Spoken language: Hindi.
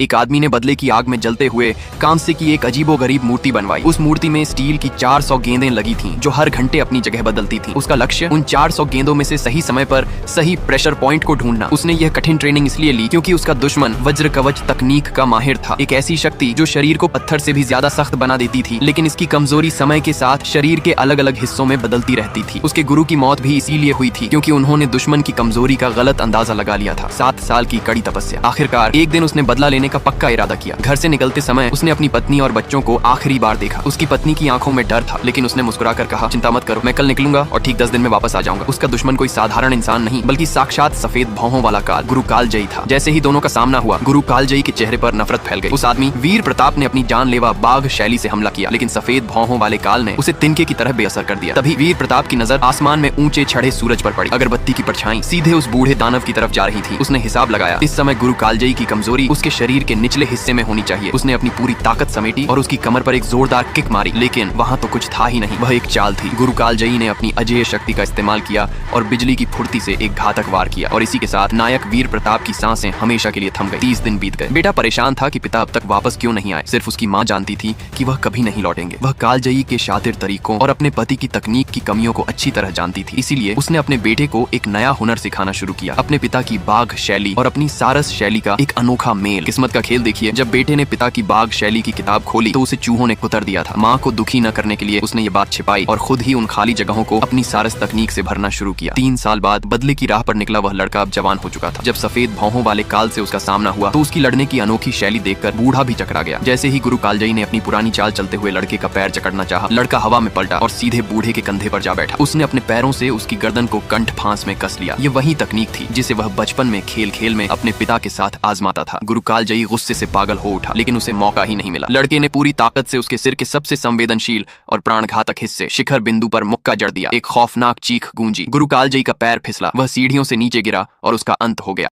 एक आदमी ने बदले की आग में जलते हुए कांसे की एक अजीबोगरीब मूर्ति बनवाई। उस मूर्ति में स्टील की 400 गेंदें लगी थीं, जो हर घंटे अपनी जगह बदलती थीं। उसका लक्ष्य उन 400 गेंदों में से सही समय पर सही प्रेशर पॉइंट को ढूंढना। उसने यह कठिन ट्रेनिंग इसलिए ली क्योंकि उसका दुश्मन वज्र कवच तकनीक का माहिर था, एक ऐसी शक्ति जो शरीर को पत्थर से भी ज्यादा सख्त बना देती थी, लेकिन इसकी कमजोरी समय के साथ शरीर के अलग अलग हिस्सों में बदलती रहती थी। उसके गुरु की मौत भी इसीलिए हुई थी क्योंकि उन्होंने दुश्मन की कमजोरी का गलत अंदाजा लगा लिया था। 7 साल की कड़ी तपस्या। आखिरकार एक दिन उसने बदला लेने का पक्का इरादा किया। घर से निकलते समय उसने अपनी पत्नी और बच्चों को आखिरी बार देखा। उसकी पत्नी की आंखों में डर था, लेकिन उसने मुस्कुराकर कहा, चिंता मत करो, मैं कल निकलूंगा और ठीक 10 दिन में वापस आ जाऊंगा। उसका दुश्मन कोई साधारण इंसान नहीं बल्कि साक्षात सफेद भौहों वाला काल, गुरु कालजयी था। जैसे ही दोनों का सामना हुआ, गुरु कालजयी के चेहरे पर नफरत फैल गई। उस आदमी वीर प्रताप ने अपनी जानलेवा बाघ शैली से हमला किया, लेकिन सफेद भौहों वाले काल ने उसे तिनके की तरह बेअसर कर दिया। तभी वीर प्रताप की नजर आसमान में ऊंचे छड़े सूरज पर पड़ी। अगरबत्ती की परछाई सीधे उस बूढ़े दानव की तरफ जा रही थी। उसने हिसाब लगाया, इस समय गुरु कालजयी की कमजोरी उसके शरीर के निचले हिस्से में होनी चाहिए। उसने अपनी पूरी ताकत समेटी और उसकी कमर पर एक जोरदार किक मारी, लेकिन वहाँ तो कुछ था ही नहीं, वह एक चाल थी। गुरु कालजयी ने अपनी अजेय शक्ति का इस्तेमाल किया और बिजली की फुर्ती से एक घातक वार किया, और इसी के साथ नायक वीर प्रताप की सांसें हमेशा के लिए थम गई। 30 दिन बीत गए। बेटा परेशान था कि पिता अब तक वापस क्यों नहीं आए। सिर्फ उसकी माँ जानती थी कि वह कभी नहीं लौटेंगे। वह कालजयी के शातिर तरीकों और अपने पति की तकनीक की कमियों को अच्छी तरह जानती थी, इसीलिए उसने अपने बेटे को एक नया हुनर सिखाना शुरू किया। अपने पिता की बाघ शैली और अपनी सारस शैली का एक अनोखा मेल। किस्मत का खेल देखिए, जब बेटे ने पिता की बाघ शैली की किताब खोली तो उसे चूहों ने कुतर दिया था। माँ को दुखी न करने के लिए उसने ये बात छिपाई और खुद ही उन खाली जगहों को अपनी सारस तकनीक से भरना शुरू किया। 3 साल बाद बदले की राह पर निकला वह लड़का अब जवान हो चुका था। जब सफेद भौहों वाले काल से उसका सामना हुआ तो उसकी लड़ने की अनोखी शैली देखकर बूढ़ा भी चकरा गया। जैसे ही गुरु कालजयी ने अपनी पुरानी चाल चलते हुए लड़के का पैर जकड़ना चाहा, लड़का हवा में पलटा और सीधे बूढ़े के कंधे पर जा बैठा। उसने अपने पैरों से उसकी गर्दन को कंठ फांस में कस लिया। ये वही तकनीक थी जिसे वह बचपन में खेल खेल में अपने पिता के साथ आजमाता था। गुरु कालजयी गुस्से से पागल हो उठा, लेकिन उसे मौका ही नहीं मिला। लड़के ने पूरी ताकत से उसके सिर के सबसे संवेदनशील और प्राणघातक हिस्से शिखर बिंदु पर मुक्का जड़ दिया। एक खौफनाक चीख गूंजी। गुरु कालजयी का पैर फिसला, वह सीढ़ियों से नीचे गिरा और उसका अंत हो गया।